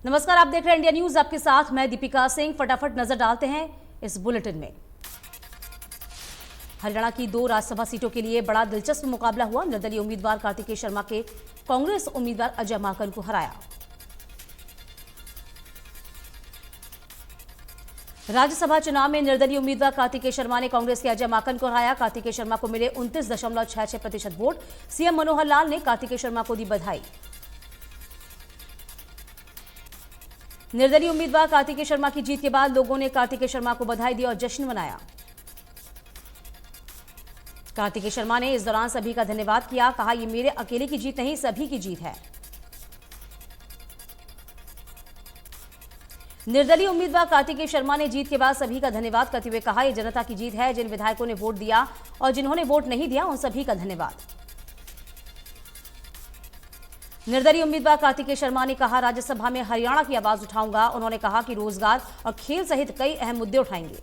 नमस्कार, आप देख रहे हैं इंडिया न्यूज। आपके साथ मैं दीपिका सिंह। फटाफट नजर डालते हैं इस बुलेटिन में। हरियाणा की 2 राज्यसभा सीटों के लिए बड़ा दिलचस्प मुकाबला हुआ। निर्दलीय उम्मीदवार कार्तिकेय शर्मा के कांग्रेस उम्मीदवार अजय माकन को हराया। राज्यसभा चुनाव में निर्दलीय उम्मीदवार कार्तिकेय शर्मा ने कांग्रेस के अजय माकन को हराया। कार्तिकेय शर्मा को मिले 29.66% वोट। सीएम मनोहर लाल ने कार्तिकेय शर्मा को दी बधाई। निर्दलीय उम्मीदवार कार्तिकेय शर्मा की जीत के बाद लोगों ने कार्तिकेय शर्मा को बधाई दी और जश्न मनाया। कार्तिकेय शर्मा ने इस दौरान सभी का धन्यवाद किया। कहा, यह मेरे अकेले की जीत नहीं, सभी की जीत है। निर्दलीय उम्मीदवार कार्तिकेय शर्मा ने जीत के बाद सभी का धन्यवाद करते हुए कहा, यह जनता की जीत है। जिन विधायकों ने वोट दिया और जिन्होंने वोट नहीं दिया, उन सभी का धन्यवाद। निर्दलीय उम्मीदवार कार्तिकेय शर्मा ने कहा, राज्यसभा में हरियाणा की आवाज उठाऊंगा। उन्होंने कहा कि रोजगार और खेल सहित कई अहम मुद्दे उठाएंगे।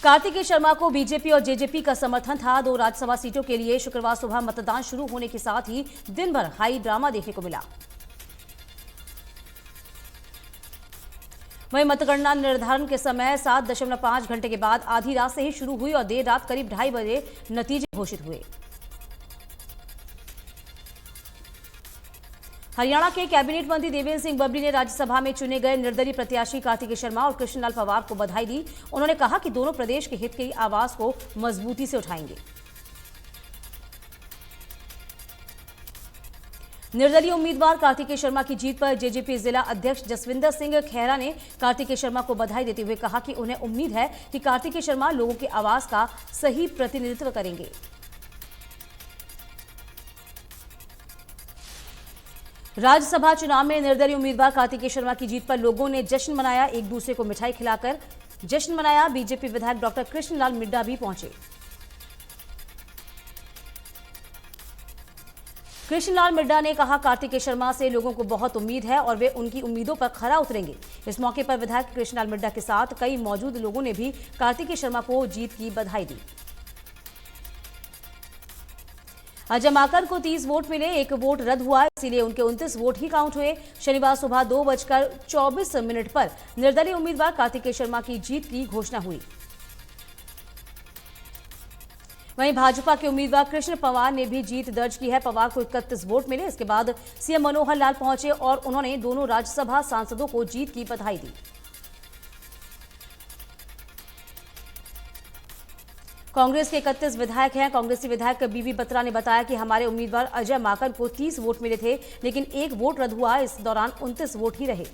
कार्तिकेय शर्मा को बीजेपी और जेजेपी का समर्थन था। 2 राज्यसभा सीटों के लिए शुक्रवार सुबह मतदान शुरू होने के साथ ही दिन भर हाई ड्रामा देखने को मिला। वहीं मतगणना निर्धारण के समय 7.5 घंटे के बाद आधी रात से ही शुरू हुई और देर रात करीब 2:30 बजे नतीजे घोषित हुए। हरियाणा के कैबिनेट मंत्री देवेंद्र सिंह बबली ने राज्यसभा में चुने गए निर्दलीय प्रत्याशी कार्तिकेय शर्मा और कृष्णलाल पंवार को बधाई दी। उन्होंने कहा कि दोनों प्रदेश के हित की आवाज को मजबूती से उठाएंगे। निर्दलीय उम्मीदवार कार्तिकेय शर्मा की जीत पर जेजेपी जिला अध्यक्ष जसविंदर सिंह खेहरा ने कार्तिकेय शर्मा को बधाई देते हुए कहा कि उन्हें उम्मीद है कि कार्तिकेय शर्मा लोगों की आवाज का सही प्रतिनिधित्व करेंगे। राज्यसभा चुनाव में निर्दलीय उम्मीदवार कार्तिकेय शर्मा की जीत पर लोगों ने जश्न मनाया। एक दूसरे को मिठाई खिलाकर जश्न मनाया। बीजेपी विधायक डॉक्टर कृष्णलाल मिड्डा भी पहुंचे। कृष्णलाल मिड्डा ने कहा, कार्तिकेय शर्मा से लोगों को बहुत उम्मीद है और वे उनकी उम्मीदों पर खरा उतरेंगे। इस मौके पर विधायक कृष्णलाल मिड्डा के साथ कई मौजूद लोगों ने भी कार्तिकेय शर्मा को जीत की बधाई दी। अजय माकन को 30 वोट मिले, 1 वोट रद्द हुआ, इसीलिए उनके 29 वोट ही काउंट हुए। शनिवार सुबह 2:24 पर निर्दलीय उम्मीदवार कार्तिकेय शर्मा की जीत की घोषणा हुई। वहीं भाजपा के उम्मीदवार कृष्ण पंवार ने भी जीत दर्ज की है। पंवार को 31 वोट मिले। इसके बाद सीएम मनोहर लाल पहुंचे और उन्होंने दोनों राज्यसभा सांसदों को जीत की बधाई दी। कांग्रेस के 31 विधायक हैं। कांग्रेसी विधायक बीबी बत्रा ने बताया कि हमारे उम्मीदवार अजय माकन को 30 वोट मिले थे, लेकिन 1 वोट रद्द हुआ। इस दौरान 29 वोट ही रहे।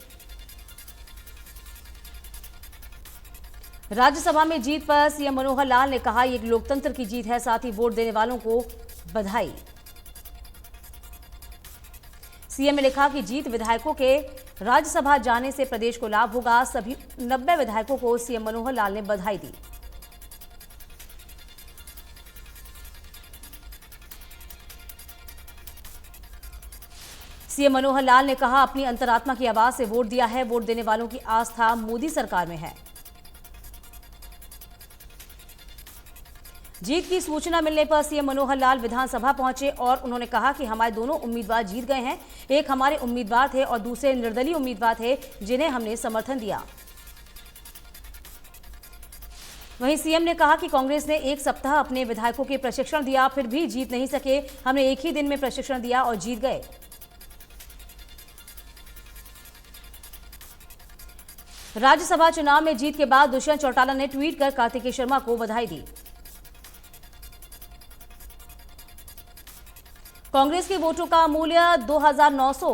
राज्यसभा में जीत पर सीएम मनोहर लाल ने कहा, यह लोकतंत्र की जीत है, साथ ही वोट देने वालों को बधाई। सीएम ने लिखा कि जीत विधायकों के राज्यसभा जाने से प्रदेश को लाभ होगा। सभी 90 विधायकों को सीएम मनोहर लाल ने बधाई दी। सीएम मनोहर लाल ने कहा, अपनी अंतरात्मा की आवाज से वोट दिया है। वोट देने वालों की आस्था मोदी सरकार में है। जीत की सूचना मिलने पर सीएम मनोहर लाल विधानसभा पहुंचे और उन्होंने कहा कि हमारे दोनों उम्मीदवार जीत गए हैं। एक हमारे उम्मीदवार थे और दूसरे निर्दलीय उम्मीदवार थे, जिन्हें हमने समर्थन दिया। वहीं सीएम ने कहा कि कांग्रेस ने 1 सप्ताह अपने विधायकों के प्रशिक्षण दिया, फिर भी जीत नहीं सके। हमने एक ही दिन में प्रशिक्षण दिया और जीत गए। राज्यसभा चुनाव में जीत के बाद दुष्यंत चौटाला ने ट्वीट कर कार्तिकेय शर्मा को बधाई दी। कांग्रेस के वोटों का मूल्य 2900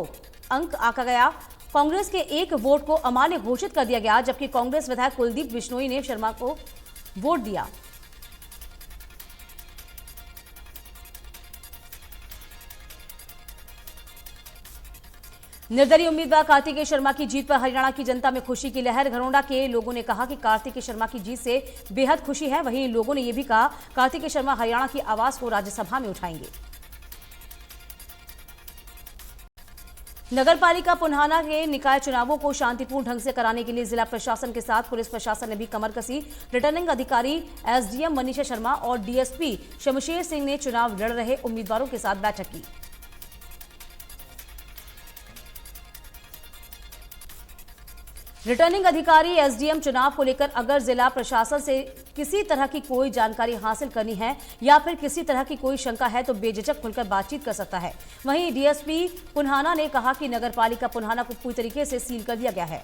अंक आंका गया। कांग्रेस के 1 वोट को अमान्य घोषित कर दिया गया, जबकि कांग्रेस विधायक कुलदीप बिश्नोई ने शर्मा को वोट दिया। निर्दलीय उम्मीदवार कार्तिकेय शर्मा की जीत पर हरियाणा की जनता में खुशी की लहर। घरोंडा के लोगों ने कहा कि कार्तिकेय शर्मा की जीत से बेहद खुशी है। वहीं लोगों ने यह भी कहा, कार्तिकेय शर्मा हरियाणा की आवाज को राज्यसभा में उठाएंगे। नगरपालिका पुन्हाना के निकाय चुनावों को शांतिपूर्ण ढंग से कराने के लिए जिला प्रशासन के साथ पुलिस प्रशासन ने भी कमर कसी। रिटर्निंग अधिकारी एसडीएम मनीषा शर्मा और डीएसपी शमशेर सिंह ने चुनाव लड़ रहे उम्मीदवारों के साथ बैठक की। रिटर्निंग अधिकारी एसडीएम चुनाव को लेकर अगर जिला प्रशासन से किसी तरह की कोई जानकारी हासिल करनी है या फिर किसी तरह की कोई शंका है तो बेझिझक खुलकर बातचीत कर सकता है। वहीं डीएसपी पुन्हाना ने कहा कि नगरपालिका पुन्हाना को पूरी तरीके से सील कर दिया गया है।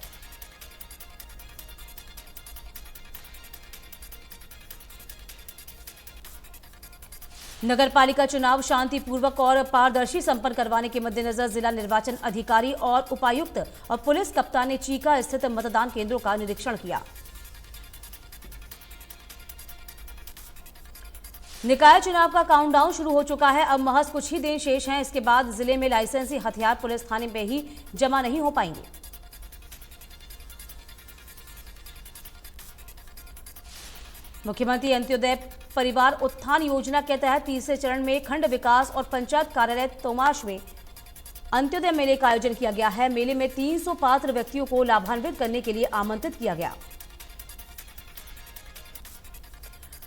नगरपालिका चुनाव शांतिपूर्वक और पारदर्शी संपन्न करवाने के मद्देनजर जिला निर्वाचन अधिकारी और उपायुक्त और पुलिस कप्तान ने चीका स्थित मतदान केंद्रों का निरीक्षण किया। निकाय चुनाव का काउंटडाउन शुरू हो चुका है। अब महज कुछ ही दिन शेष हैं। इसके बाद जिले में लाइसेंसी हथियार पुलिस थाने में ही जमा नहीं हो पाएंगे। मुख्यमंत्री अंत्योदय परिवार उत्थान योजना के तहत तीसरे चरण में खंड विकास और पंचायत कार्यालय तोमाश में अंत्योदय मेले का आयोजन किया गया है। मेले में 300 पात्र व्यक्तियों को लाभान्वित करने के लिए आमंत्रित किया गया।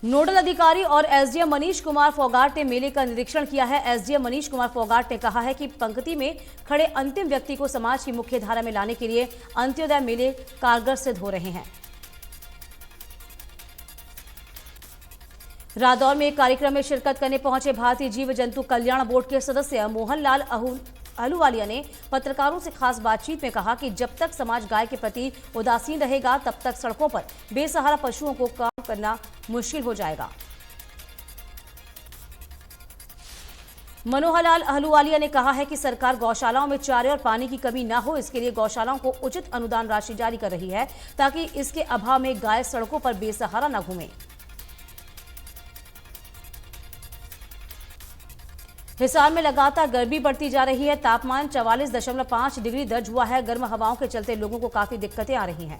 नोडल अधिकारी और एसडीएम मनीष कुमार फोगाट ने मेले का निरीक्षण किया है। एसडीएम मनीष कुमार फोगाट ने कहा है कि पंक्ति में खड़े अंतिम व्यक्ति को समाज की मुख्य धारा में लाने के लिए अंत्योदय मेले कारगर सिद्ध हो रहे हैं। रादौर में एक कार्यक्रम में शिरकत करने पहुंचे भारतीय जीव जंतु कल्याण बोर्ड के सदस्य मोहनलाल अहलूवालिया ने पत्रकारों से खास बातचीत में कहा कि जब तक समाज गाय के प्रति उदासीन रहेगा तब तक सड़कों पर बेसहारा पशुओं को काम करना मुश्किल हो जाएगा। मनोहरलाल अहलूवालिया ने कहा है कि सरकार गौशालाओं में चारे और पानी की कमी न हो, इसके लिए गौशालाओं को उचित अनुदान राशि जारी कर रही है ताकि इसके अभाव में गाय सड़कों पर बेसहारा न घूमे। हिसार में लगातार गर्मी बढ़ती जा रही है। तापमान 44.5 डिग्री दर्ज हुआ है। गर्म हवाओं के चलते लोगों को काफी दिक्कतें आ रही हैं।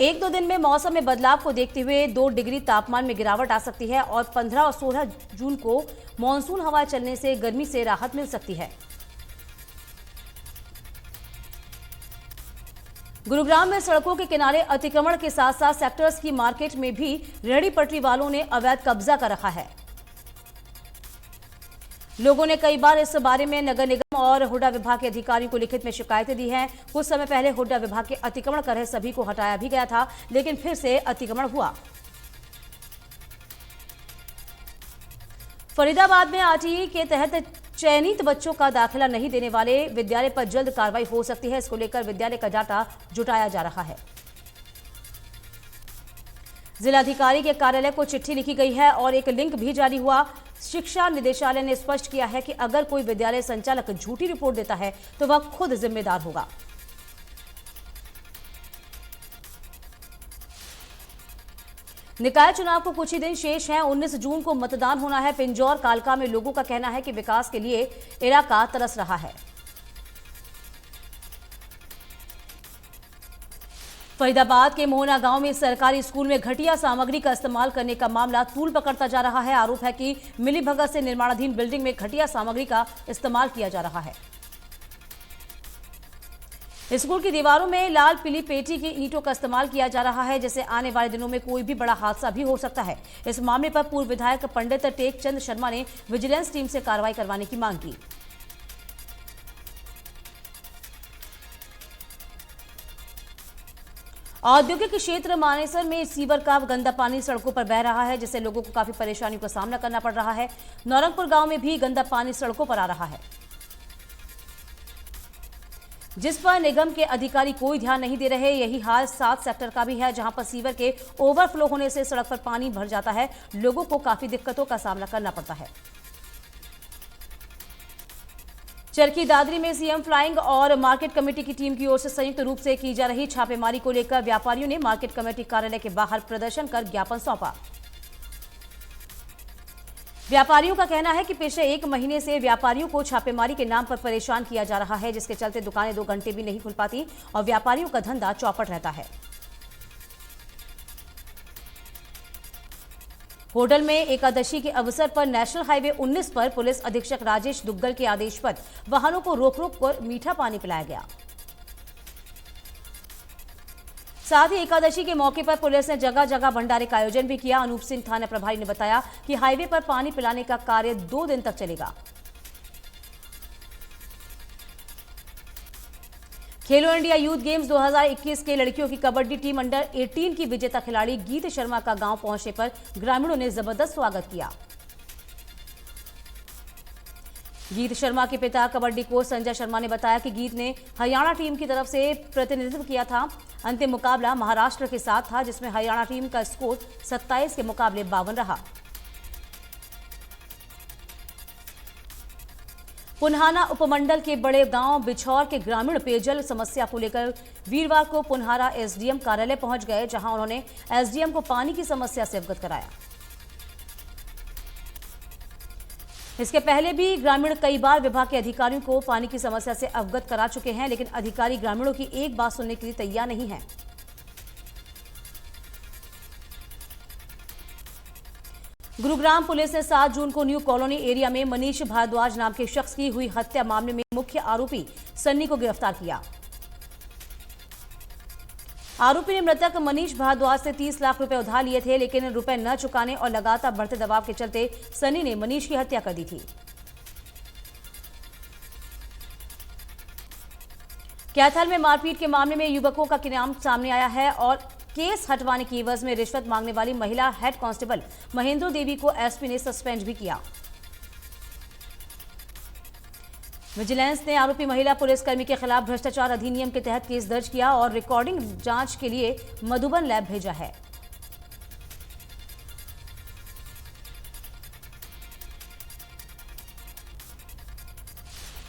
एक दो दिन में मौसम में बदलाव को देखते हुए 2 डिग्री तापमान में गिरावट आ सकती है और 15 और 16 जून को मानसून हवा चलने से गर्मी से राहत मिल सकती है। गुरुग्राम में सड़कों के किनारे अतिक्रमण के साथ साथ सेक्टर्स की मार्केट में भी रेहड़ी पटरी वालों ने अवैध कब्जा कर रखा है। लोगों ने कई बार इस बारे में नगर निगम और हुड्डा विभाग के अधिकारियों को लिखित में शिकायतें दी हैं। कुछ समय पहले हुड्डा विभाग के अतिक्रमण कर रहे सभी को हटाया भी गया था, लेकिन फिर से अतिक्रमण हुआ। फरीदाबाद में आरटीई के तहत चयनित बच्चों का दाखिला नहीं देने वाले विद्यालय पर जल्द कार्रवाई हो सकती है। इसको लेकर विद्यालय का डाटा जुटाया जा रहा है। जिलाधिकारी के कार्यालय को चिट्ठी लिखी गई है और एक लिंक भी जारी हुआ। शिक्षा निदेशालय ने स्पष्ट किया है कि अगर कोई विद्यालय संचालक झूठी रिपोर्ट देता है तो वह खुद जिम्मेदार होगा। निकाय चुनाव को कुछ ही दिन शेष हैं। 19 जून को मतदान होना है। पिंजौर कालका में लोगों का कहना है कि विकास के लिए इलाका तरस रहा है। फरीदाबाद के मोहना गांव में सरकारी स्कूल में घटिया सामग्री का इस्तेमाल करने का मामला तूल पकड़ता जा रहा है। आरोप है कि मिलीभगत से निर्माणाधीन बिल्डिंग में घटिया सामग्री का इस्तेमाल किया जा रहा है। स्कूल की दीवारों में लाल पीली पेटी की ईंटों का इस्तेमाल किया जा रहा है, जिससे आने वाले दिनों में कोई भी बड़ा हादसा भी हो सकता है। इस मामले पर पूर्व विधायक पंडित टेक चंद शर्मा ने विजिलेंस टीम से कार्रवाई करवाने की मांग की। औद्योगिक क्षेत्र मानेसर में सीवर का गंदा पानी सड़कों पर बह रहा है, जिससे लोगों को काफी परेशानियों का सामना करना पड़ रहा है। नौरंगपुर गांव में भी गंदा पानी सड़कों पर आ रहा है, जिस पर निगम के अधिकारी कोई ध्यान नहीं दे रहे। यही हाल 7 सेक्टर का भी है, जहां पर सीवर के ओवरफ्लो होने से सड़क पर पानी भर जाता है। लोगों को काफी दिक्कतों का सामना करना पड़ता है। चरखी दादरी में सीएम फ्लाइंग और मार्केट कमेटी की टीम की ओर से संयुक्त रूप से की जा रही छापेमारी को लेकर व्यापारियों ने मार्केट कमेटी कार्यालय के बाहर प्रदर्शन कर ज्ञापन सौंपा। व्यापारियों का कहना है कि पिछले 1 महीने से व्यापारियों को छापेमारी के नाम पर परेशान किया जा रहा है, जिसके चलते दुकानें 2 घंटे भी नहीं खुल पाती और व्यापारियों का धंधा चौपट रहता है। होटल में एकादशी के अवसर पर नेशनल हाईवे 19 पर पुलिस अधीक्षक राजेश दुग्गल के आदेश पर वाहनों को रोक रोक कर मीठा पानी पिलाया गया। साथ ही एकादशी के मौके पर पुलिस ने जगह जगह भंडारे का आयोजन भी किया। अनूप सिंह थाना प्रभारी ने बताया कि हाईवे पर पानी पिलाने का कार्य 2 दिन तक चलेगा। खेलो इंडिया यूथ गेम्स 2021 के लड़कियों की कबड्डी टीम अंडर 18 की विजेता खिलाड़ी गीत शर्मा का गांव पहुंचने पर ग्रामीणों ने जबरदस्त स्वागत किया। गीत शर्मा के पिता कबड्डी कोच संजय शर्मा ने बताया कि गीत ने हरियाणा टीम की तरफ से प्रतिनिधित्व किया था। अंतिम मुकाबला महाराष्ट्र के साथ था, जिसमें हरियाणा टीम का स्कोर 27 के मुकाबले 52 रहा। पुन्हाना उपमंडल के बड़े गांव बिछौर के ग्रामीण पेयजल समस्या को लेकर वीरवार को पुन्हारा एसडीएम कार्यालय पहुंच गए, जहां उन्होंने एसडीएम को पानी की समस्या से अवगत कराया। इसके पहले भी ग्रामीण कई बार विभाग के अधिकारियों को पानी की समस्या से अवगत करा चुके हैं, लेकिन अधिकारी ग्रामीणों की एक बात सुनने के लिए तैयार नहीं है। गुरुग्राम पुलिस ने 7 जून को न्यू कॉलोनी एरिया में मनीष भारद्वाज नाम के शख्स की हुई हत्या मामले में मुख्य आरोपी सन्नी को गिरफ्तार किया। आरोपी ने मृतक मनीष भारद्वाज से 30 लाख रुपए उधार लिए थे, लेकिन रुपए न चुकाने और लगातार बढ़ते दबाव के चलते सन्नी ने मनीष की हत्या कर दी थी। कैथल में मारपीट के मामले में युवकों का नाम सामने आया है और केस हटवाने की एवज में रिश्वत मांगने वाली महिला हेड कांस्टेबल महेंद्र देवी को एसपी ने सस्पेंड भी किया। विजिलेंस ने आरोपी महिला पुलिसकर्मी के खिलाफ भ्रष्टाचार अधिनियम के तहत केस दर्ज किया और रिकॉर्डिंग जांच के लिए मधुबन लैब भेजा है।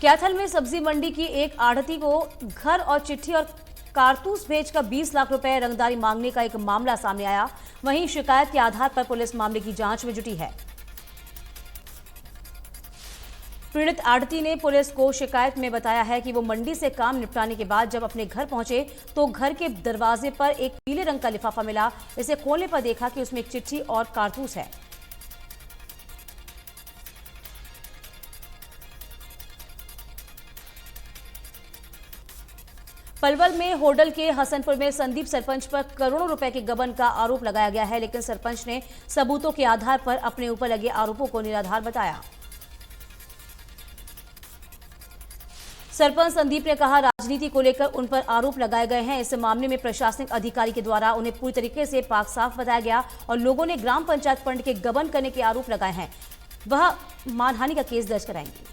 कैथल में सब्जी मंडी की एक आढ़ती को घर और चिट्ठी और कारतूस भेजकर 20 लाख रुपए रंगदारी मांगने का एक मामला सामने आया। वहीं शिकायत के आधार पर पुलिस मामले की जांच में जुटी है। पीड़ित आढ़ती ने पुलिस को शिकायत में बताया है कि वो मंडी से काम निपटाने के बाद जब अपने घर पहुंचे तो घर के दरवाजे पर एक पीले रंग का लिफाफा मिला। इसे खोलने पर देखा कि उसमें एक चिट्ठी और कारतूस है। पलवल में होडल के हसनपुर में संदीप सरपंच पर करोड़ों रुपए के गबन का आरोप लगाया गया है, लेकिन सरपंच ने सबूतों के आधार पर अपने ऊपर लगे आरोपों को निराधार बताया। सरपंच संदीप ने कहा, राजनीति को लेकर उन पर आरोप लगाए गए हैं। इस मामले में प्रशासनिक अधिकारी के द्वारा उन्हें पूरी तरीके से पाक साफ बताया गया और लोगों ने ग्राम पंचायत फंड के गबन करने के आरोप लगाए हैं। वह मानहानि का केस दर्ज कराएंगे।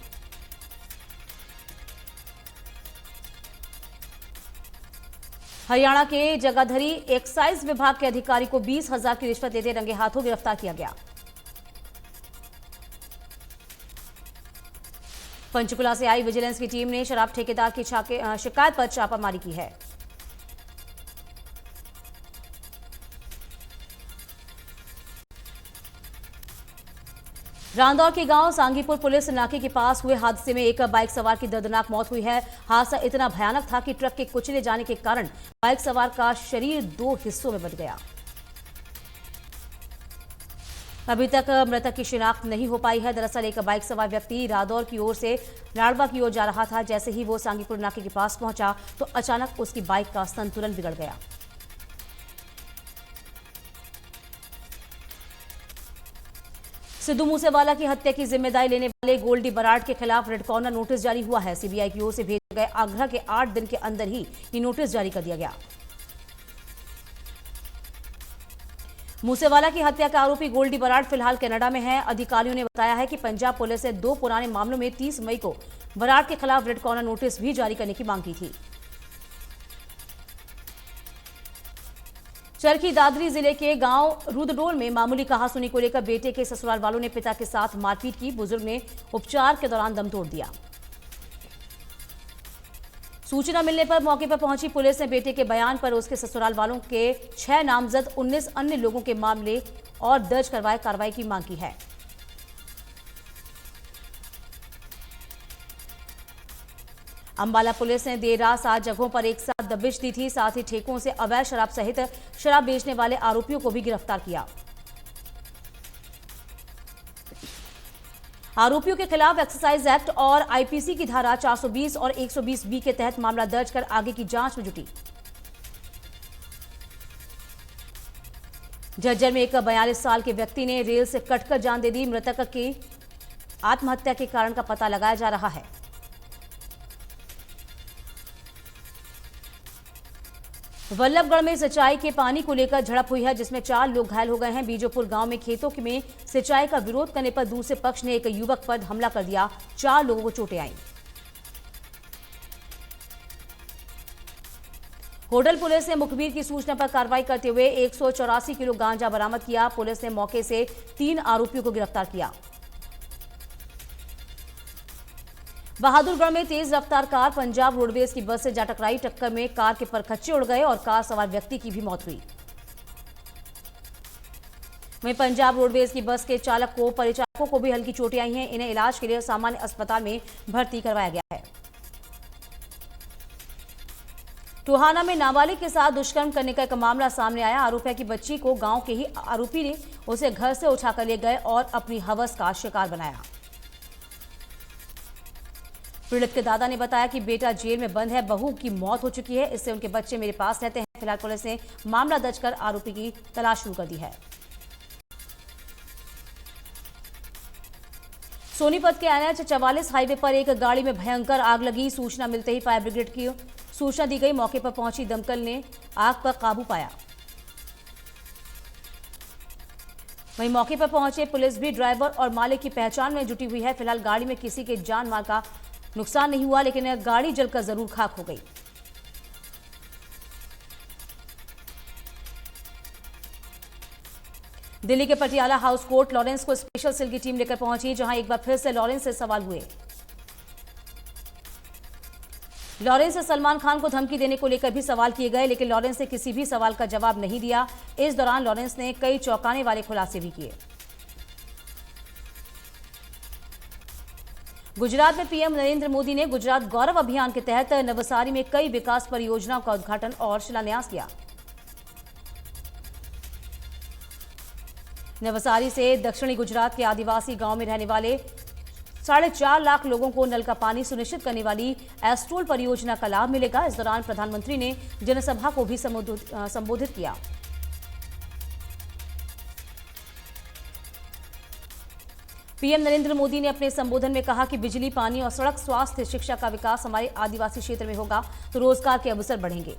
हरियाणा के जगाधरी एक्साइज विभाग के अधिकारी को 20,000 की रिश्वत देते रंगे हाथों गिरफ्तार किया गया। पंचकुला से आई विजिलेंस की टीम ने शराब ठेकेदार की शिकायत पर छापामारी की है। रांदौर के गांव सांगीपुर पुलिस नाके के पास हुए हादसे में एक बाइक सवार की दर्दनाक मौत हुई है। हादसा इतना भयानक था कि ट्रक के कुचले जाने के कारण बाइक सवार का शरीर 2 हिस्सों में बंट गया। अभी तक मृतक की शिनाख्त नहीं हो पाई है। दरअसल एक बाइक सवार व्यक्ति रादौर की ओर से लाड़वा की ओर जा रहा था। जैसे ही वो सांगीपुर नाके के पास पहुंचा तो अचानक उसकी बाइक का संतुलन बिगड़ गया। सिद्धू मूसेवाला की हत्या की जिम्मेदारी लेने वाले गोल्डी बराड़ के खिलाफ रेड कॉर्नर नोटिस जारी हुआ है। सीबीआई की ओर से भेजे गए आग्रह के 8 दिन के अंदर ही ये नोटिस जारी कर दिया गया। मूसेवाला की हत्या का आरोपी गोल्डी बराड़ फिलहाल कनाडा में है। अधिकारियों ने बताया है कि पंजाब पुलिस ने 2 पुराने मामलों में 30 मई को बराड़ के खिलाफ रेड कॉर्नर नोटिस भी जारी करने की मांग की थी। चरखी दादरी जिले के गांव रुदडोल में मामूली कहासुनी को लेकर बेटे के ससुराल वालों ने पिता के साथ मारपीट की। बुजुर्ग ने उपचार के दौरान दम तोड़ दिया। सूचना मिलने पर मौके पर पहुंची पुलिस ने बेटे के बयान पर उसके ससुराल वालों के 6 नामजद 19 अन्य लोगों के मामले और दर्ज करवाए कार्रवाई की मांग की है। अंबाला पुलिस ने देर रात 7 जगहों पर एक साथ दबिश दी थी। साथ ही ठेकों से अवैध शराब सहित शराब बेचने वाले आरोपियों को भी गिरफ्तार किया। आरोपियों के खिलाफ एक्साइज एक्ट और आईपीसी की धारा 420 और 120 बी के तहत मामला दर्ज कर आगे की जांच में जुटी। झज्जर में एक 42 साल के व्यक्ति ने रेल से कटकर जान दे दी। मृतक की आत्महत्या के कारण का पता लगाया जा रहा है। वल्लभगढ़ में सिंचाई के पानी को लेकर झड़प हुई है, जिसमें 4 लोग घायल हो गए हैं। बीजोपुर गांव में खेतों में सिंचाई का विरोध करने पर दूसरे पक्ष ने एक युवक पर हमला कर दिया। 4 लोगों को चोटें आईं। होडल पुलिस ने मुखबिर की सूचना पर कार्रवाई करते हुए 184 किलो गांजा बरामद किया। पुलिस ने मौके से 3 आरोपियों को गिरफ्तार किया। बहादुरगढ़ में तेज रफ्तार कार पंजाब रोडवेज की बस से जा टकराई। टक्कर में कार के परखच्चे उड़ गए और कार सवार व्यक्ति की भी मौत हुई। वहीं पंजाब रोडवेज की बस के चालक को परिचालकों को भी हल्की चोटें आई हैं। इन्हें इलाज के लिए सामान्य अस्पताल में भर्ती करवाया गया है। टोहाना में नाबालिग के साथ दुष्कर्म करने का एक मामला सामने आया। आरोपी की बच्ची को गांव के ही आरोपी ने उसे घर से उठाकर ले गए और अपनी हवस का शिकार बनाया। पीड़ित के दादा ने बताया कि बेटा जेल में बंद है, बहू की मौत हो चुकी है, इससे उनके बच्चे मेरे पास रहते हैं। फिलहाल पुलिस ने मामला दर्ज कर आरोपी की तलाश शुरू कर दी है। सोनीपत के NH 44 हाईवे पर एक गाड़ी में भयंकर आग लगी। सूचना मिलते ही फायर ब्रिगेड की सूचना दी गई। मौके पर पहुंची दमकल ने आग पर काबू पाया। वहीं मौके पर पहुंचे पुलिस भी ड्राइवर और मालिक की पहचान में जुटी हुई है। फिलहाल गाड़ी में किसी के जान माल का नुकसान नहीं हुआ, लेकिन गाड़ी जलकर जरूर खाक हो गई। दिल्ली के पटियाला हाउस कोर्ट लॉरेंस को स्पेशल सेल की टीम लेकर पहुंची, जहां एक बार फिर से लॉरेंस से सवाल हुए। लॉरेंस से सलमान खान को धमकी देने को लेकर भी सवाल किए गए, लेकिन लॉरेंस ने किसी भी सवाल का जवाब नहीं दिया। इस दौरान लॉरेंस ने कई चौंकाने वाले खुलासे भी किए। गुजरात में पीएम नरेंद्र मोदी ने गुजरात गौरव अभियान के तहत नवसारी में कई विकास परियोजनाओं का उद्घाटन और शिलान्यास किया। नवसारी से दक्षिणी गुजरात के आदिवासी गांव में रहने वाले 4.5 लाख लोगों को नल का पानी सुनिश्चित करने वाली एस्ट्रोल परियोजना का लाभ मिलेगा। इस दौरान प्रधानमंत्री ने जनसभा को भी संबोधित किया। पीएम नरेंद्र मोदी ने अपने संबोधन में कहा कि बिजली, पानी और सड़क, स्वास्थ्य, शिक्षा का विकास हमारे आदिवासी क्षेत्र में होगा तो रोजगार के अवसर बढ़ेंगे।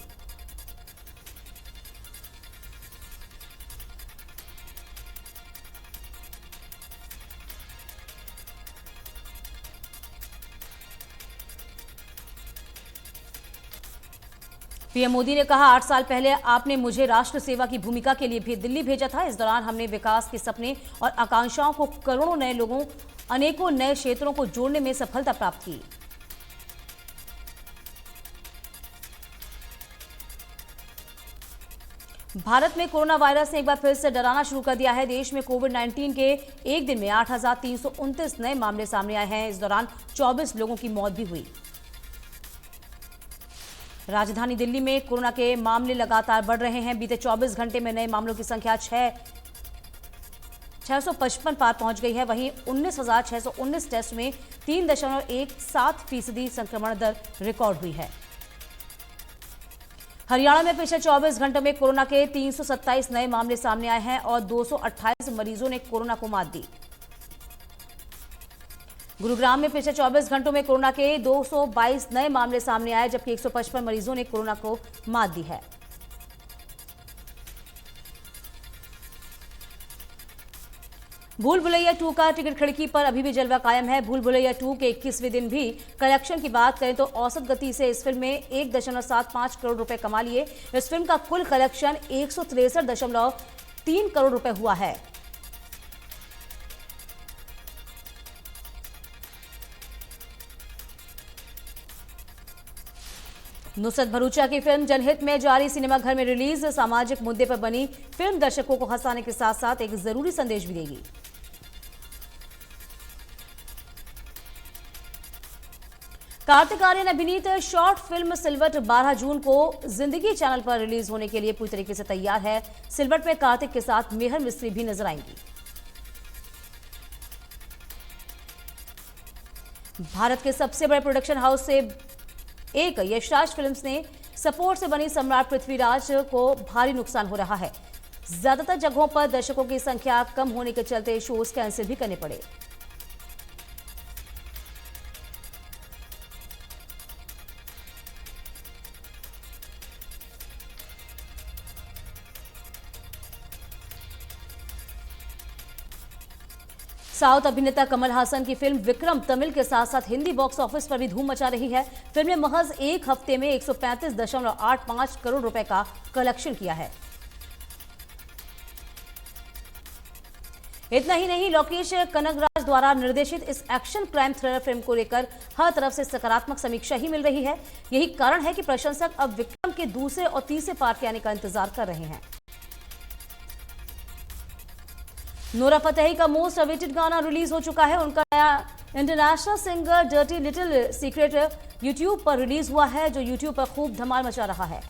पीएम मोदी ने कहा, 8 साल पहले आपने मुझे राष्ट्र सेवा की भूमिका के लिए भी दिल्ली भेजा था। इस दौरान हमने विकास के सपने और आकांक्षाओं को करोड़ों नए लोगों, अनेकों नए क्षेत्रों को जोड़ने में सफलता प्राप्त की। भारत में कोरोना वायरस ने एक बार फिर से डराना शुरू कर दिया है। देश में कोविड-19 के एक दिन में 8,329 नए मामले सामने आए हैं। इस दौरान 24 लोगों की मौत भी हुई। राजधानी दिल्ली में कोरोना के मामले लगातार बढ़ रहे हैं। बीते 24 घंटे में नए मामलों की संख्या 655 पार पहुंच गई है। वहीं 19,619 टेस्ट में 3.17% संक्रमण दर रिकॉर्ड हुई है। हरियाणा में पिछले 24 घंटों में कोरोना के 327 नए मामले सामने आए हैं और 228 मरीजों ने कोरोना को मात दी। गुरुग्राम में पिछले 24 घंटों में कोरोना के 222 नए मामले सामने आए, जबकि 155 मरीजों ने कोरोना को मात दी है। भूल भुलैया 2 का टिकट खिड़की पर अभी भी जलवा कायम है। भूल भुलैया 2 के 21वें दिन भी कलेक्शन की बात करें तो औसत गति से इस फिल्म में 1.75 करोड़ रुपए कमा लिए। इस फिल्म का कुल कलेक्शन 163.3 करोड़ रुपए हुआ है। नुसरत भरूचा की फिल्म जनहित में जारी सिनेमाघर में रिलीज। सामाजिक मुद्दे पर बनी फिल्म दर्शकों को हंसाने के साथ साथ एक जरूरी संदेश भी देगी। कार्तिक आर्यन अभिनीत शॉर्ट फिल्म सिलवट 12 जून को जिंदगी चैनल पर रिलीज होने के लिए पूरी तरीके से तैयार है। सिलवट में कार्तिक के साथ मेहर मिस्त्री भी नजर आएंगी। भारत के सबसे बड़े प्रोडक्शन हाउस से एक यशराज फिल्म्स ने सपोर्ट से बनी सम्राट पृथ्वीराज को भारी नुकसान हो रहा है। ज्यादातर जगहों पर दर्शकों की संख्या कम होने के चलते शोज कैंसिल भी करने पड़े। साउथ अभिनेता कमल हासन की फिल्म विक्रम तमिल के साथ साथ हिंदी बॉक्स ऑफिस पर भी धूम मचा रही है। फिल्म ने महज एक हफ्ते में 135.85 करोड़ रुपए का कलेक्शन किया है। इतना ही नहीं, लोकेश कनगराज द्वारा निर्देशित इस एक्शन क्राइम थ्रिलर फिल्म को लेकर हर तरफ से सकारात्मक समीक्षा ही मिल रही है। यही कारण है कि प्रशंसक अब विक्रम के दूसरे और तीसरे पार्ट के आने का इंतजार कर रहे हैं। नोरा फतेही का मोस्ट अवेटेड गाना रिलीज हो चुका है। उनका नया international singer dirty little secret YouTube पर रिलीज हुआ है, जो यूट्यूब पर खूब धमाल मचा रहा है।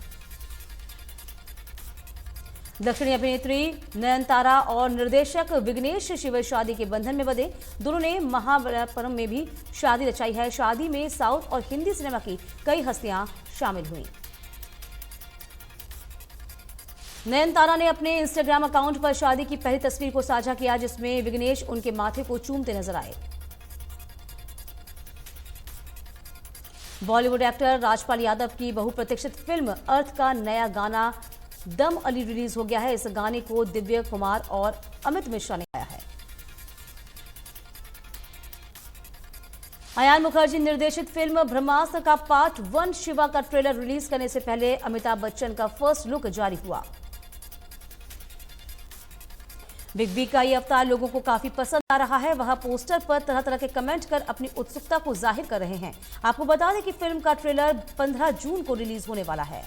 दक्षिणी अभिनेत्री नयनतारा और निर्देशक विघ्नेश शिव शादी के बंधन में बंधे। दोनों ने महाबलीपुरम में भी शादी रचाई है। शादी में साउथ और हिंदी सिनेमा की कई हस्तियां शामिल हुई। नयनतारा ने अपने इंस्टाग्राम अकाउंट पर शादी की पहली तस्वीर को साझा किया, जिसमें विघ्नेश उनके माथे को चूमते नजर आए। बॉलीवुड एक्टर राजपाल यादव की बहुप्रतीक्षित फिल्म अर्थ का नया गाना दम अली रिलीज हो गया है। इस गाने को दिव्य कुमार और अमित मिश्रा ने गाया है। अयान मुखर्जी निर्देशित फिल्म ब्रह्मास्त्र का पार्ट 1 शिवा का ट्रेलर रिलीज करने से पहले अमिताभ बच्चन का फर्स्ट लुक जारी हुआ। बिग बी का ये अवतार लोगों को काफी पसंद आ रहा है। वह पोस्टर पर तरह तरह के कमेंट कर अपनी उत्सुकता को जाहिर कर रहे हैं। आपको बता दें कि फिल्म का ट्रेलर 15 जून को रिलीज होने वाला है।